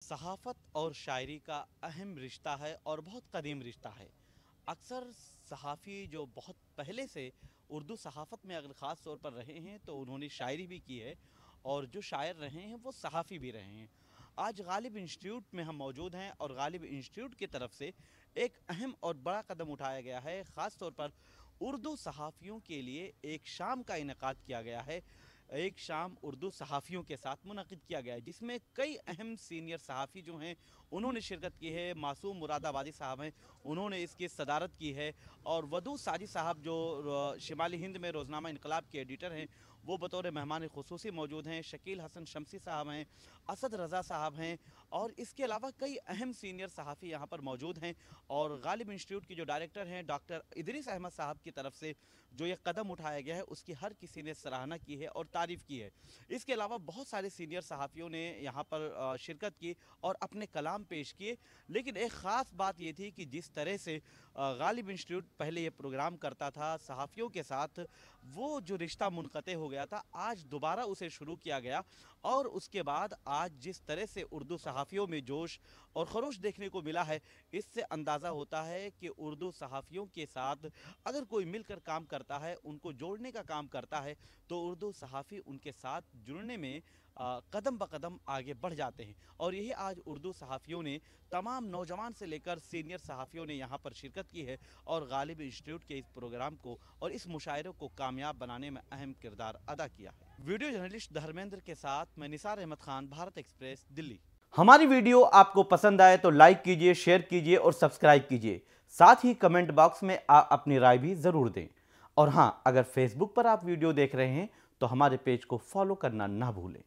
सहाफ़त और शायरी का अहम रिश्ता है और बहुत कदीम रिश्ता है। अक्सर सहाफ़ी जो बहुत पहले से उर्दू सहाफ़त में अगर ख़ास तौर पर रहे हैं तो उन्होंने शायरी भी की है और जो शायर रहे हैं वो सहाफ़ी भी रहे हैं। आज गालिब इंस्टीट्यूट में हम मौजूद हैं और गालिब इंस्टीट्यूट की तरफ से एक अहम और बड़ा कदम उठाया गया है। ख़ास तौर पर उर्दू सहाफ़ियों के लिए एक शाम का इनेकाद किया गया है। एक शाम उर्दू सहाफ़ियों के साथ मुनक़िद किया गया है जिसमें कई अहम सीनियर सहाफ़ी जो हैं उन्होंने शिरकत की है। मासूम मुरादाबादी साहब हैं, उन्होंने इसकी सदारत की है और वदूद साजिद साहब जो शिमाली हिंद में रोज़नामा इनकलाब के एडिटर हैं वो बतौर मेहमान ख़ुसूसी मौजूद हैं। शकील हसन शमसी साहब हैं, असद रज़ा साहब हैं और इसके अलावा कई अहम सीनियर सहाफ़ी यहाँ पर मौजूद हैं। और गालिब इंस्टीट्यूट की जो डायरेक्टर हैं डॉक्टर इदरीस अहमद साहब की तरफ से जो ये कदम उठाया गया है उसकी हर किसी ने सराहना की है और तारीफ़ की है। इसके अलावा बहुत सारे सीनियर सहाफ़ियों ने यहाँ पर शिरकत की और अपने कलाम पेश किए। लेकिन एक ख़ास बात ये थी कि जिस तरह से गालिब इंस्टीट्यूट पहले ये प्रोग्राम करता था सहाफ़ियों के साथ, वो जो रिश्ता मुनक़ते हो गया था, आज दोबारा उसे शुरू किया गया। और उसके बाद आज जिस तरह से उर्दू सहाफ़ियों में जोश और ख़रोश देखने को मिला है, इससे अंदाज़ा होता है कि उर्दू सहाफ़ियों के साथ अगर कोई मिलकर काम करता है, उनको जोड़ने का काम करता है, तो उर्दू सहाफ़ी उनके साथ जुड़ने में कदम ब कदम आगे बढ़ जाते हैं। और यही आज उर्दू सहाफ़ियों ने तमाम नौजवान से लेकर सीनियर सहाफ़ियों ने यहाँ पर शिरकत की है और गालिब इंस्टीट्यूट के इस प्रोग्राम को और इस मुशायरे को कामयाब बनाने में अहम किरदार अदा किया है। वीडियो जर्नलिस्ट धर्मेंद्र के साथ मैं निसार अहमद खान, भारत एक्सप्रेस, दिल्ली। हमारी वीडियो आपको पसंद आए तो लाइक कीजिए, शेयर कीजिए और सब्सक्राइब कीजिए। साथ ही कमेंट बॉक्स में अपनी राय भी ज़रूर दें। और हाँ, अगर फेसबुक पर आप वीडियो देख रहे हैं तो हमारे पेज को फॉलो करना ना भूलें।